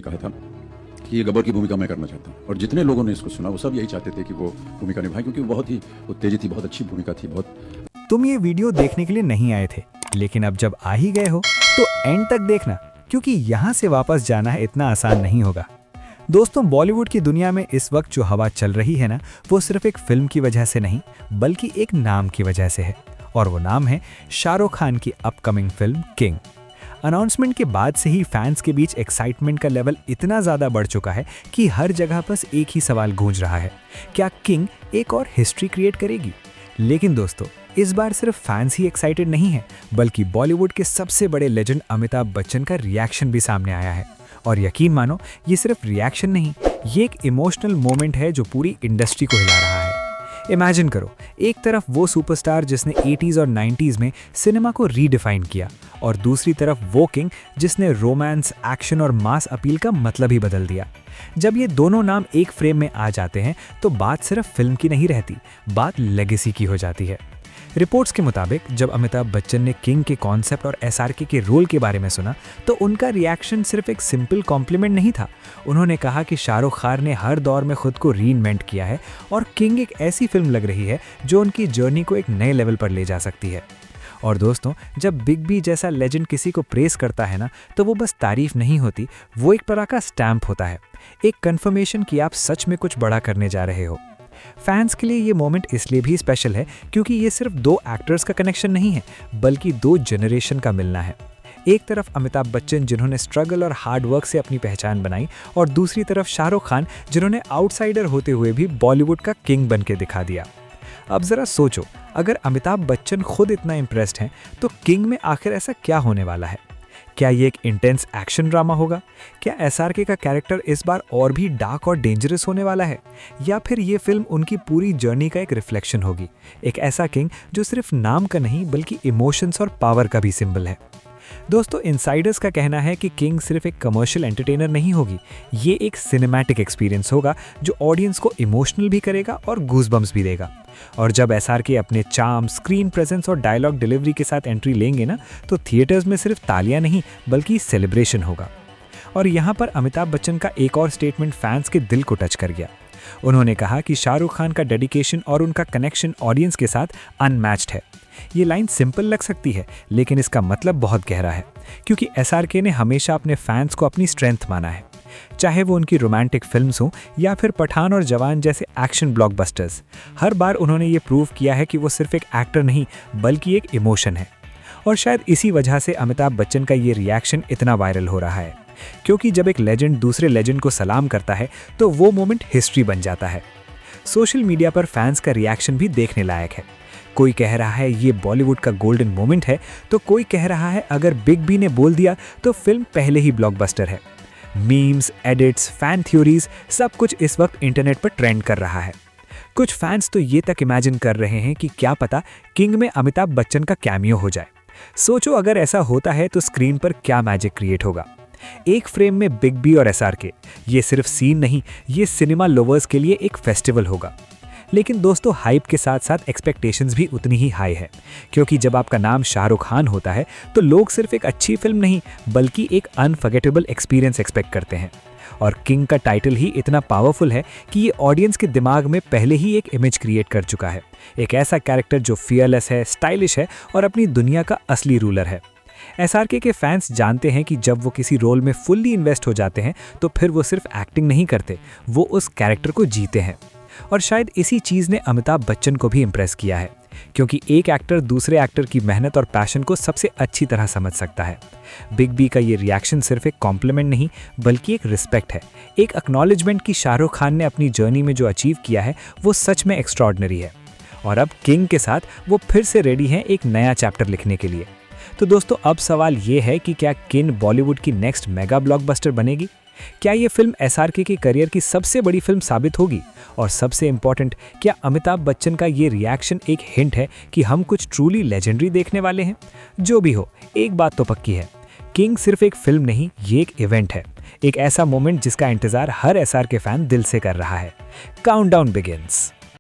कहा था कि ये गब्बर की भूमिका मैं करना चाहता हूँ, और जितने लोगों ने इसको सुना वो सब यही चाहते थे कि वो भूमिका निभाए, क्योंकि वो बहुत ही उत्तेजित थी, बहुत अच्छी भूमिका थी। बहुत तुम ये वीडियो देखने के लिए नहीं आए थे, लेकिन अब जब आ ही गए हो तो एंड तक देखना, क्योंकि यहाँ से वापस जाना है इतना आसान नहीं होगा। दोस्तों, बॉलीवुड की दुनिया में इस वक्त जो हवा चल रही है ना, वो सिर्फ एक फिल्म की वजह से नहीं बल्कि एक नाम की वजह से है, और वो नाम है शाहरुख खान की अपकमिंग फिल्म किंग। अनाउंसमेंट के बाद से ही फैंस के बीच एक्साइटमेंट का लेवल इतना ज़्यादा बढ़ चुका है कि हर जगह बस एक ही सवाल गूंज रहा है, क्या किंग एक और हिस्ट्री क्रिएट करेगी? लेकिन दोस्तों, इस बार सिर्फ फैंस ही एक्साइटेड नहीं है, बल्कि बॉलीवुड के सबसे बड़े लेजेंड अमिताभ बच्चन का रिएक्शन भी सामने आया है। और यकीन मानो, ये सिर्फ रिएक्शन नहीं, ये एक इमोशनल मोमेंट है जो पूरी इंडस्ट्री को हिला रहा है। इमेजिन करो, एक तरफ वो सुपरस्टार जिसने 80s और 90s में सिनेमा को रीडिफाइन किया, और दूसरी तरफ वो किंग जिसने रोमांस, एक्शन और मास अपील का मतलब ही बदल दिया। जब ये दोनों नाम एक फ्रेम में आ जाते हैं तो बात सिर्फ फिल्म की नहीं रहती, बात लेगेसी की हो जाती है। रिपोर्ट्स के मुताबिक जब अमिताभ बच्चन ने किंग के कॉन्सेप्ट और एसआरके के रोल के बारे में सुना तो उनका रिएक्शन सिर्फ एक सिंपल कॉम्प्लीमेंट नहीं था। उन्होंने कहा कि शाहरुख खान ने हर दौर में खुद को रीइन्वेंट किया है, और किंग एक ऐसी फिल्म लग रही है जो उनकी जर्नी को एक नए लेवल पर ले जा सकती है। और दोस्तों, जब बिग बी जैसा लेजेंड किसी को प्रेस करता है ना, तो वो बस तारीफ नहीं होती, वो एक तरह का स्टैम्प होता है, एक कंफर्मेशन कि आप सच में कुछ बड़ा करने जा रहे हो। फैंस के लिए ये मोमेंट इसलिए भी स्पेशल है क्योंकि ये सिर्फ दो एक्टर्स का कनेक्शन नहीं है, बल्कि दो जनरेशन का मिलना है। एक तरफ अमिताभ बच्चन जिन्होंने स्ट्रगल और हार्ड वर्क से अपनी पहचान बनाई, और दूसरी तरफ शाहरुख खान जिन्होंने आउटसाइडर होते हुए भी बॉलीवुड का किंग बन के दिखा दिया। अब जरा सोचो, अगर अमिताभ बच्चन खुद इतना इम्प्रेस्ड हैं, तो किंग में आखिर ऐसा क्या होने वाला है? क्या ये एक इंटेंस एक्शन ड्रामा होगा? क्या एसआरके का कैरेक्टर इस बार और भी डार्क और डेंजरस होने वाला है? या फिर ये फिल्म उनकी पूरी जर्नी का एक रिफ्लेक्शन होगी, एक ऐसा किंग जो सिर्फ नाम का नहीं बल्कि इमोशंस और पावर का भी सिंबल है? दोस्तों, इनसाइडर्स का कहना है कि किंग सिर्फ एक कमर्शियल एंटरटेनर नहीं होगी, ये एक सिनेमैटिक एक्सपीरियंस होगा जो ऑडियंस को इमोशनल भी करेगा और गूज़बम्प्स भी देगा। और जब एसआरके अपने चार्म, स्क्रीन प्रेजेंस और डायलॉग डिलीवरी के साथ एंट्री लेंगे ना, तो थिएटर्स में सिर्फ तालियां नहीं बल्कि सेलिब्रेशन होगा। और यहाँ पर अमिताभ बच्चन का एक और स्टेटमेंट फैंस के दिल को टच कर गया। उन्होंने कहा कि शाहरुख खान का डेडिकेशन और उनका कनेक्शन ऑडियंस के साथ अनमैच्ड है। ये लाइन सिंपल लग सकती है, लेकिन इसका मतलब बहुत गहरा है, क्योंकि एसआरके ने हमेशा अपने फैंस को अपनी स्ट्रेंथ माना है। चाहे वो उनकी रोमांटिक फिल्म्स हों या फिर पठान और जवान जैसे एक्शन ब्लॉकबस्टर्स, हर बार उन्होंने ये प्रूव किया है कि वो सिर्फ एक एक्टर नहीं बल्कि एक इमोशन है। और शायद इसी वजह से अमिताभ बच्चन का ये रिएक्शन इतना वायरल हो रहा है, क्योंकि जब एक लेजेंड दूसरे लेजेंड को सलाम करता है तो वो मोमेंट हिस्ट्री बन जाता है। सोशल मीडिया पर फैंस का रिएक्शन भी देखने लायक है। कोई कह रहा है ये बॉलीवुड का गोल्डन मोमेंट है, तो कोई कह रहा है अगर बिग बी ने बोल दिया तो फिल्म पहले ही ब्लॉकबस्टर है। मीम्स, एडिट्स, फैन थ्योरीज, सब कुछ इस वक्त इंटरनेट पर ट्रेंड कर रहा है। कुछ फैंस तो ये तक इमेजिन कर रहे हैं कि क्या पता किंग में अमिताभ बच्चन का कैमियो हो जाए। सोचो, अगर ऐसा होता है तो स्क्रीन पर क्या मैजिक क्रिएट होगा। एक फ्रेम में बिग बी और एसआरके, ये सिर्फ सीन नहीं, ये सिनेमा लवर्स के लिए एक फेस्टिवल होगा। लेकिन दोस्तों, हाइप के साथ साथ एक्सपेक्टेशंस भी उतनी ही हाई है, क्योंकि जब आपका नाम शाहरुख खान होता है तो लोग सिर्फ एक अच्छी फिल्म नहीं बल्कि एक अनफॉरगेटेबल एक्सपीरियंस एक्सपेक्ट करते हैं। और किंग का टाइटल ही इतना पावरफुल है कि ये ऑडियंस के दिमाग में पहले ही एक इमेज क्रिएट कर चुका है, एक ऐसा कैरेक्टर जो फियरलेस है, स्टाइलिश है और अपनी दुनिया का असली रूलर है। एसआरके के फैंस जानते हैं कि जब वो किसी रोल में फुल्ली इन्वेस्ट हो जाते हैं तो फिर वो सिर्फ एक्टिंग नहीं करते, वो उस कैरेक्टर को जीते हैं। और शायद इसी चीज़ ने अमिताभ बच्चन को भी इम्प्रेस किया है, क्योंकि एक एक्टर दूसरे एक्टर की मेहनत और पैशन को सबसे अच्छी तरह समझ सकता है। बिग बी का ये रिएक्शन सिर्फ एक कॉम्प्लीमेंट नहीं बल्कि एक रिस्पेक्ट है, एक एक्नॉलेजमेंट कि शाहरुख खान ने अपनी जर्नी में जो अचीव किया है वो सच में एक्स्ट्रॉर्डिनरी है। और अब किंग के साथ वो फिर से रेडी हैं एक नया चैप्टर लिखने के लिए। तो दोस्तों, अब सवाल ये है कि क्या किंग बॉलीवुड की नेक्स्ट मेगा ब्लॉकबस्टर बनेगी? क्या ये फिल्म एसआरके के करियर की सबसे बड़ी फिल्म साबित होगी? और सबसे इंपॉर्टेंट, क्या अमिताभ बच्चन का ये रिएक्शन एक हिंट है कि हम कुछ ट्रूली लेजेंडरी देखने वाले हैं? जो भी हो, एक बात तो पक्की है, किंग सिर्फ एक फिल्म नहीं, ये एक इवेंट है, एक ऐसा मोमेंट जिसका इंतजार हर एसआरके फैन दिल से कर रहा है। Countdown begins.